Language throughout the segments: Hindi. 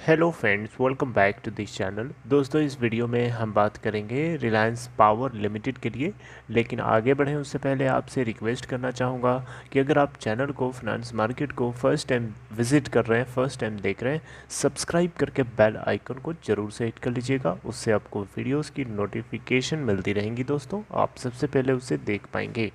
Hello friends, welcome back to this channel. दोस्तों, इस वीडियो में हम बात करेंगे रिलायंस पावर लिमिटेड के लिए। लेकिन आगे बढ़ें उससे पहले आपसे रिक्वेस्ट करना चाहूँगा कि अगर आप चैनल को, फाइनेंस मार्केट को फर्स्ट टाइम विजिट कर रहे हैं, फर्स्ट टाइम देख रहे हैं, सब्सक्राइब करके बेल आइकन को ज़रूर से हिट कर लीजिएगा। उससे आपको वीडियोज़ की नोटिफिकेशन मिलती रहेंगी। दोस्तों, आप सबसे पहले उसे देख पाएंगे।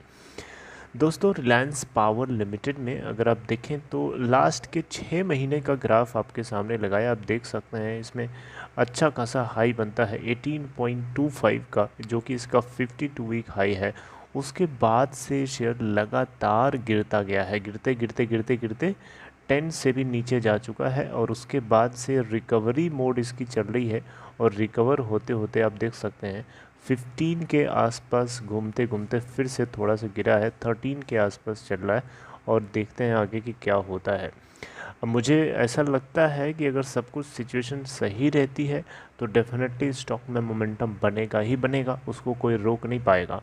दोस्तों, रिलायंस पावर लिमिटेड में अगर आप देखें तो लास्ट के 6 महीने का ग्राफ आपके सामने लगाया, आप देख सकते हैं। इसमें अच्छा खासा हाई बनता है 18.25 का, जो कि इसका 52 वीक हाई है। उसके बाद से शेयर लगातार गिरता गया है, गिरते गिरते गिरते गिरते 10 से भी नीचे जा चुका है। और उसके बाद से रिकवरी मोड इसकी चल रही है। और रिकवर होते होते आप देख सकते हैं 15 के आसपास घूमते घूमते फिर से थोड़ा सा गिरा है, 13 के आसपास चल रहा है। और देखते हैं आगे कि क्या होता है। अब मुझे ऐसा लगता है कि अगर सब कुछ सिचुएशन सही रहती है तो डेफिनेटली स्टॉक में मोमेंटम बनेगा ही बनेगा, उसको कोई रोक नहीं पाएगा।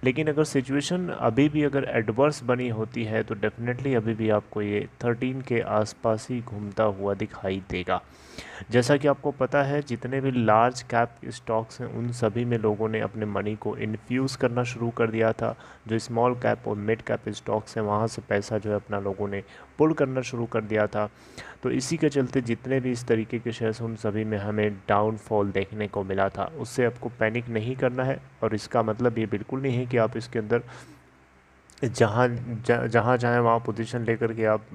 लेकिन अगर सिचुएशन अभी भी अगर एडवर्स बनी होती है तो डेफिनेटली अभी भी आपको ये 13 के आसपास ही घूमता हुआ दिखाई देगा। जैसा कि आपको पता है, जितने भी लार्ज कैप स्टॉक्स हैं उन सभी में लोगों ने अपने मनी को इन्फ्यूज़ करना शुरू कर दिया था। जो स्मॉल कैप और मिड कैप स्टॉक्स हैं वहाँ से पैसा जो है अपना लोगों ने पुल करना शुरू कर दिया था। तो इसी के चलते जितने भी इस तरीके के शेयर्स उन सभी में हमें डाउनफॉल देखने को मिला था। उससे आपको पैनिक नहीं करना है। और इसका मतलब ये बिल्कुल नहीं है कि आप इसके अंदर जहाँ जहाँ चाहें वहाँ पोजीशन लेकर के आप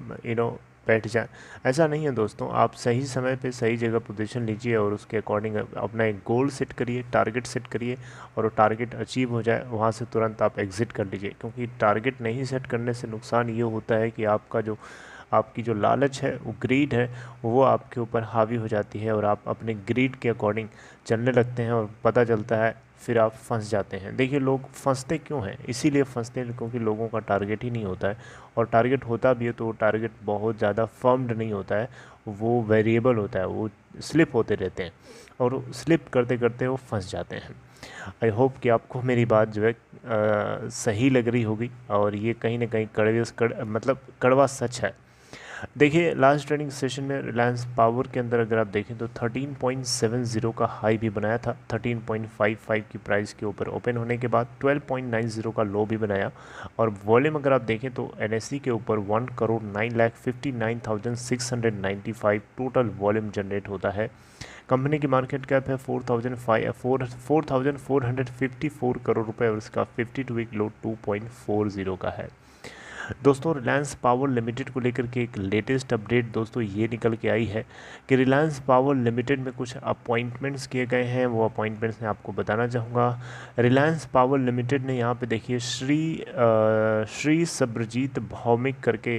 बैठ जाएं। ऐसा नहीं है दोस्तों, आप सही समय पे सही जगह पोजीशन लीजिए और उसके अकॉर्डिंग अपना एक गोल सेट करिए, टारगेट सेट करिए। और वो टारगेट अचीव हो जाए वहाँ से तुरंत आप एग्ज़िट कर लीजिए। क्योंकि टारगेट नहीं सेट करने से नुकसान ये होता है कि आपकी जो लालच है, वो ग्रीड है, वो आपके ऊपर हावी हो जाती है। और आप अपने ग्रीड के अकॉर्डिंग चलने लगते हैं और पता चलता है फिर आप फंस जाते हैं। देखिए, लोग फंसते क्यों हैं? इसीलिए फंसते हैं क्योंकि लोगों का टारगेट ही नहीं होता है। और टारगेट होता भी है तो वो टारगेट बहुत ज़्यादा फर्म्ड नहीं होता है, वो वेरिएबल होता है, वो स्लिप होते रहते हैं। और स्लिप करते करते वो फंस जाते हैं। आई होप कि आपको मेरी बात जो है सही लग रही होगी। और ये कहीं ना कहीं मतलब कड़वा सच है। देखिए, लास्ट ट्रेडिंग सेशन में रिलायंस पावर के अंदर अगर आप देखें तो 13.70 का हाई भी बनाया था। 13.55 की प्राइस के ऊपर ओपन होने के बाद 12.90 का लो भी बनाया। और वॉल्यूम अगर आप देखें तो एनएससी के ऊपर 1,09,59,695 टोटल वॉल्यूम जनरेट होता है। कंपनी की मार्केट कैप है 4,454 करोड़ रुपए और इसका 52 वीक लो 2.40 का है। दोस्तों, रिलायंस पावर लिमिटेड को लेकर के एक लेटेस्ट अपडेट दोस्तों ये निकल के आई है कि रिलायंस पावर लिमिटेड में कुछ अपॉइंटमेंट्स किए गए हैं। वो अपॉइंटमेंट्स मैं आपको बताना चाहूँगा। रिलायंस पावर लिमिटेड ने यहाँ पे देखिए श्री सब्रजीत भौमिक करके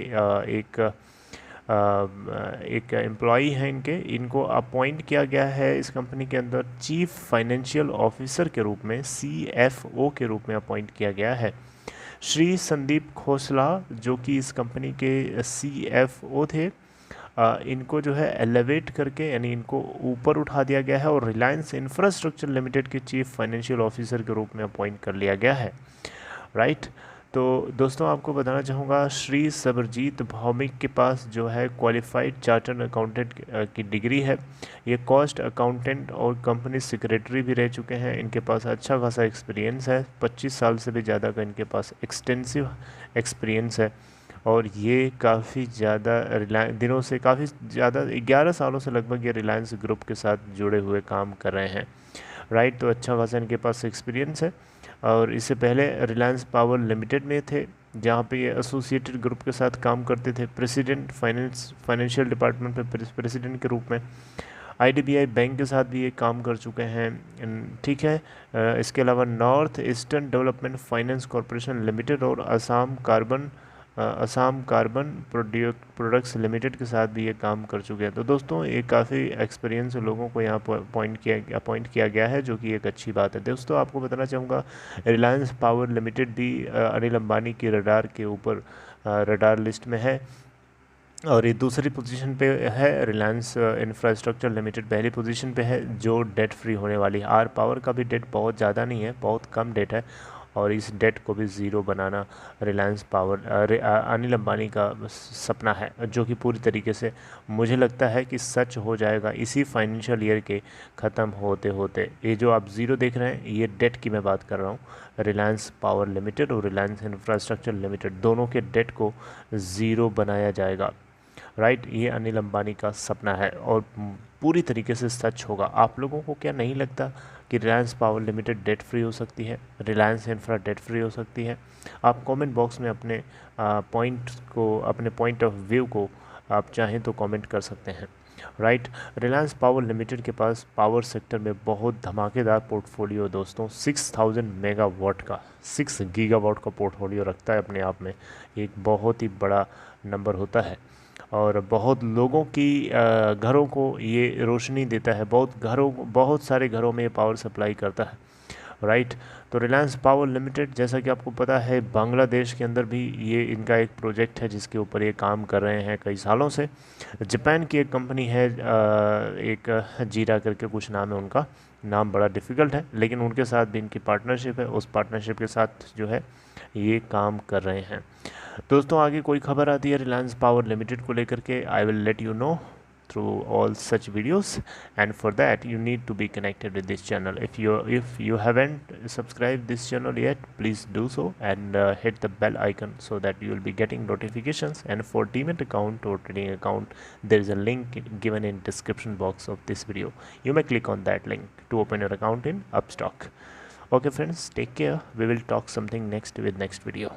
एक एम्प्लॉई हैं इनको अपॉइंट किया गया है इस कंपनी के अंदर चीफ फाइनेंशियल ऑफिसर के रूप में, CFO के रूप में अपॉइंट किया गया है। श्री संदीप खोसला जो कि इस कंपनी के CFO थे, इनको जो है एलिवेट करके, यानी इनको ऊपर उठा दिया गया है और रिलायंस इंफ्रास्ट्रक्चर लिमिटेड के चीफ फाइनेंशियल ऑफिसर के रूप में अपॉइंट कर लिया गया है। राइट। तो दोस्तों, आपको बताना चाहूँगा, श्री सबरजीत भौमिक के पास जो है क्वालिफाइड चार्टर्ड अकाउंटेंट की डिग्री है। ये कॉस्ट अकाउंटेंट और कंपनी सेक्रेटरी भी रह चुके हैं। इनके पास अच्छा खासा एक्सपीरियंस है, 25 साल से भी ज़्यादा का इनके पास एक्सटेंसिव एक्सपीरियंस है। और ये काफ़ी ज़्यादा दिनों से, काफ़ी ज़्यादा 11 सालों से लगभग ये रिलायंस ग्रुप के साथ जुड़े हुए काम कर रहे हैं। राइट। तो अच्छा खासा इनके पास एक्सपीरियंस है। और इससे पहले रिलायंस पावर लिमिटेड में थे, जहाँ पे ये एसोसिएटेड ग्रुप के साथ काम करते थे, फाइनेंशियल डिपार्टमेंट में प्रेसिडेंट के रूप में। IDBI बैंक के साथ भी ये काम कर चुके हैं। ठीक है। इसके अलावा north eastern development finance corporation limited और असम कार्बन प्रोडक्ट्स लिमिटेड के साथ भी ये काम कर चुके हैं। तो दोस्तों, ये काफ़ी एक्सपीरियंस लोगों को यहाँ पर अपॉइंट किया गया है, जो कि एक अच्छी बात है। दोस्तों, आपको बताना चाहूँगा, रिलायंस पावर लिमिटेड भी अनिल अंबानी की रडार के ऊपर रडार लिस्ट में है। और ये दूसरी पोजीशन पे है। रिलायंस इंफ्रास्ट्रक्चर लिमिटेड पहली पोजीशन पे है, जो डेट फ्री होने वाली है। आर पावर का भी डेट बहुत ज़्यादा नहीं है, बहुत कम डेट है। और इस डेट को भी ज़ीरो बनाना रिलायंस पावर अनिल अंबानी का सपना है, जो कि पूरी तरीके से मुझे लगता है कि सच हो जाएगा इसी फाइनेंशियल ईयर के ख़त्म होते होते। ये जो आप ज़ीरो देख रहे हैं, ये डेट की मैं बात कर रहा हूँ। रिलायंस पावर लिमिटेड और रिलायंस इंफ्रास्ट्रक्चर लिमिटेड दोनों के डेट को ज़ीरो बनाया जाएगा, राइट। ये अनिल अंबानी का सपना है और पूरी तरीके से सच होगा। आप लोगों को क्या नहीं लगता कि Reliance power limited debt free हो सकती है, रिलायंस इंफ्रा डेट फ्री हो सकती है? आप कमेंट बॉक्स में अपने पॉइंट ऑफ व्यू को आप चाहें तो कमेंट कर सकते हैं, राइट। रिलायंस पावर लिमिटेड के पास पावर सेक्टर में बहुत धमाकेदार पोर्टफोलियो दोस्तों, 6000 मेगावाट का, 6 गीगावाट का पोर्टफोलियो रखता है अपने आप में। एक बहुत ही बड़ा नंबर होता है और बहुत लोगों की घरों को ये रोशनी देता है, बहुत सारे घरों में ये पावर सप्लाई करता है, राइट। तो रिलायंस पावर लिमिटेड, जैसा कि आपको पता है, बांग्लादेश के अंदर भी ये इनका एक प्रोजेक्ट है जिसके ऊपर ये काम कर रहे हैं कई सालों से। जापान की एक कंपनी है, एक जीरा करके कुछ नाम है उनका, नाम बड़ा डिफ़िकल्ट है, लेकिन उनके साथ भी इनकी पार्टनरशिप है। उस पार्टनरशिप के साथ जो है ये काम कर रहे हैं। दोस्तों आगे कोई खबर आती है रिलायंस पावर लिमिटेड को लेकर के, I will let you know through all such videos, and for that you need to be connected with this channel. If you haven't subscribed this channel yet, please do so and hit the bell icon so that you will be getting notifications. And for Demat account or trading account, there is a link given in description box of this video. You may click on that link to open your account in Upstock. Okay friends, take care. We will talk something next with next video.